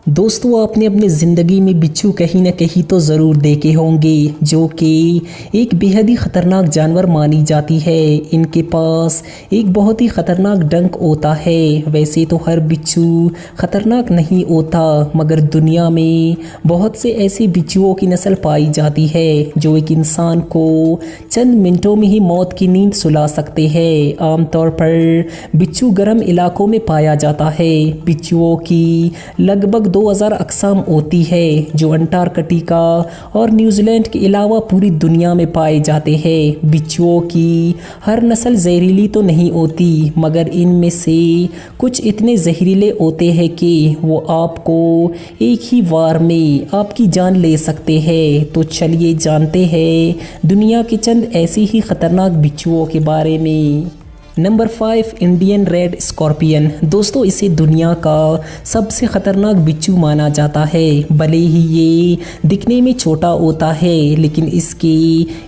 दोस्तों आपने अपनी ज़िंदगी में बिच्छू कहीं ना कहीं तो ज़रूर देखे होंगे जो कि एक बेहद ही ख़तरनाक जानवर मानी जाती है। इनके पास एक बहुत ही ख़तरनाक डंक होता है। वैसे तो हर बिच्छू ख़तरनाक नहीं होता, मगर दुनिया में बहुत से ऐसे बिच्छुओं की नस्ल पाई जाती है जो एक इंसान को चंद मिनटों में ही मौत की नींद सुला सकते हैं। आमतौर पर बिच्छू गर्म इलाकों में पाया जाता है। बिच्छुओं की लगभग 2000 अक़साम होती है जो अंटार्कटिका और न्यूजीलैंड के अलावा पूरी दुनिया में पाए जाते हैं। बिच्छुओं की हर नस्ल जहरीली तो नहीं होती, मगर इनमें से कुछ इतने जहरीले होते हैं कि वो आपको एक ही वार में आपकी जान ले सकते हैं। तो चलिए जानते हैं दुनिया के चंद ऐसे ही ख़तरनाक बिच्छुओं के बारे में। Number 5 Indian red scorpion. दोस्तों इसे दुनिया का सबसे ख़तरनाक बिच्छू माना जाता है। भले ही ये दिखने में छोटा होता है, लेकिन इसके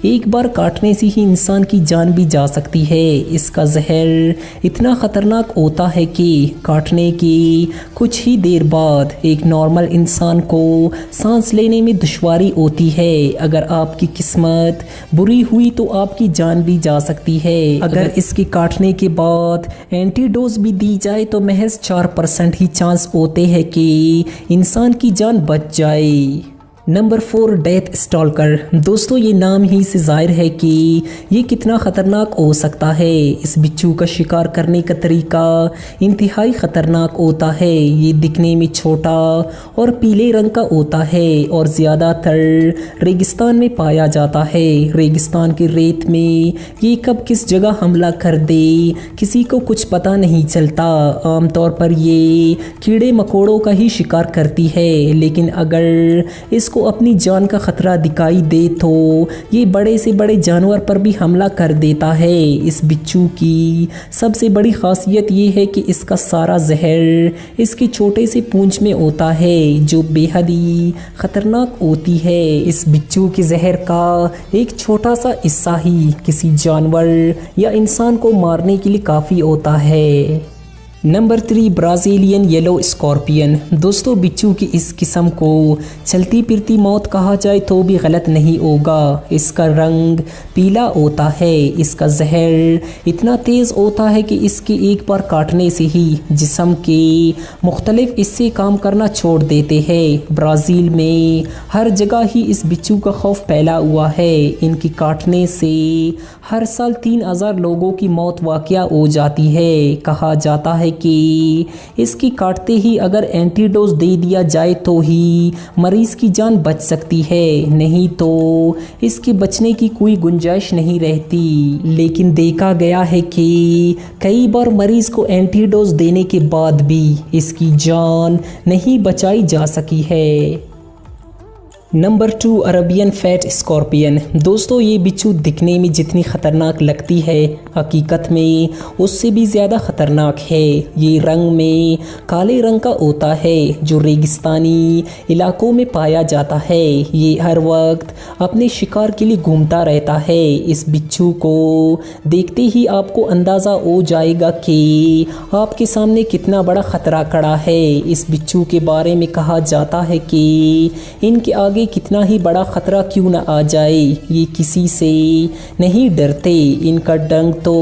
एक बार काटने से ही इंसान की जान भी जा सकती है। इसका जहर इतना ख़तरनाक होता है कि काटने के कुछ ही देर बाद एक नॉर्मल इंसान को सांस लेने में दुश्वारी होती है। अगर आपकी किस्मत बुरी हुई तो आपकी जान भी जा सकती है। अगर इसके काटने के बाद एंटीडोज भी दी जाए तो महज 4% ही चांस होते हैं कि इंसान की जान बच जाए। Number 4 death stalker. दोस्तों ये नाम ही से जाहिर है कि ये कितना ख़तरनाक हो सकता है। इस बिच्छू का शिकार करने का तरीका इंतहाई ख़तरनाक होता है। ये दिखने में छोटा और पीले रंग का होता है और ज़्यादातर रेगिस्तान में पाया जाता है। रेगिस्तान की रेत में ये कब किस जगह हमला कर दे किसी को कुछ पता नहीं चलता। आमतौर पर ये कीड़े मकोड़ों का ही शिकार करती है, लेकिन अगर इसको अपनी जान का खतरा दिखाई दे तो ये बड़े से बड़े जानवर पर भी हमला कर देता है। इस बिच्छू की सबसे बड़ी खासियत ये है कि इसका सारा जहर इसके छोटे से पूंछ में होता है, जो बेहद ही खतरनाक होती है। इस बिच्छू के जहर का एक छोटा सा हिस्सा ही किसी जानवर या इंसान को मारने के लिए काफ़ी होता है। Number 3 Brazilian yellow scorpion. दोस्तों बिच्छू की इस किस्म को चलती फिरती मौत कहा जाए तो भी गलत नहीं होगा। इसका रंग पीला होता है। इसका जहर इतना तेज़ होता है कि इसके एक बार काटने से ही जिस्म के मुख्तलिफ हिस्से काम करना छोड़ देते हैं। ब्राज़ील में हर जगह ही इस बिच्छू का खौफ फैला हुआ है। इनके काटने से हर साल 3000 लोगों की मौत वाक़या हो जाती है। कहा जाता है कि इसकी काटते ही अगर एंटीडोज दे दिया जाए तो ही मरीज़ की जान बच सकती है, नहीं तो इसके बचने की कोई गुंजाइश नहीं रहती। लेकिन देखा गया है कि कई बार मरीज़ को एंटीडोज देने के बाद भी इसकी जान नहीं बचाई जा सकी है। Number 2 Arabian fat scorpion. दोस्तों ये बिच्छू दिखने में जितनी ख़तरनाक लगती है, हकीकत में उससे भी ज़्यादा ख़तरनाक है। ये रंग में काले रंग का होता है जो रेगिस्तानी इलाकों में पाया जाता है। ये हर वक्त अपने शिकार के लिए घूमता रहता है। इस बिच्छू को देखते ही आपको अंदाज़ा हो जाएगा कि आपके सामने कितना बड़ा ख़तरा खड़ा है। इस बिच्छू के बारे में कहा जाता है कि इनके आगे कितना ही बड़ा खतरा क्यों ना आ जाए, ये किसी से नहीं डरते। इनका डंक तो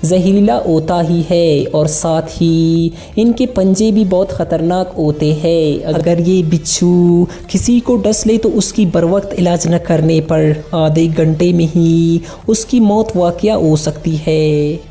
जहरीला होता ही है और साथ ही इनके पंजे भी बहुत ख़तरनाक होते हैं। अगर ये बिच्छू किसी को डस ले तो उसकी बरवक्त इलाज न करने पर आधे घंटे में ही उसकी मौत वाक़या हो सकती है।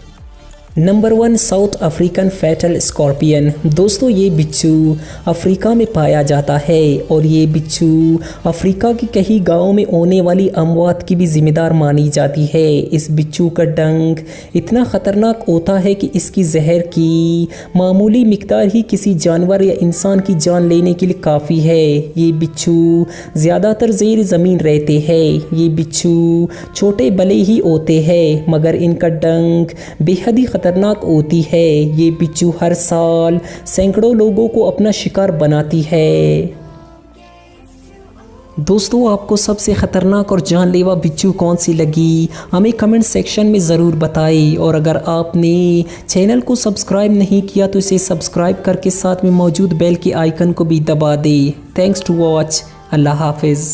Number 1 south African fatal scorpion. दोस्तों ये बिच्छू अफ्रीका में पाया जाता है और ये बिच्छू अफ्रीका के कई गांवों में होने वाली अमवात की भी जिम्मेदार मानी जाती है। इस बिच्छू का डंक इतना ख़तरनाक होता है कि इसकी जहर की मामूली मिकदार ही किसी जानवर या इंसान की जान लेने के लिए काफ़ी है। ये बिच्छू ज़्यादातर ज़ेर ज़मीन रहते हैं। ये बिच्छू छोटे भले ही होते हैं, मगर इनका डंक बेहद ही खतरनाक होती है। ये बिच्छू हर साल सैकड़ों लोगों को अपना शिकार बनाती है। दोस्तों आपको सबसे ख़तरनाक और जानलेवा बिच्छू कौन सी लगी, हमें कमेंट सेक्शन में ज़रूर बताएं। और अगर आपने चैनल को सब्सक्राइब नहीं किया तो इसे सब्सक्राइब करके साथ में मौजूद बेल के आइकन को भी दबा दें। Thanks to watch. अल्लाह हाफिज़।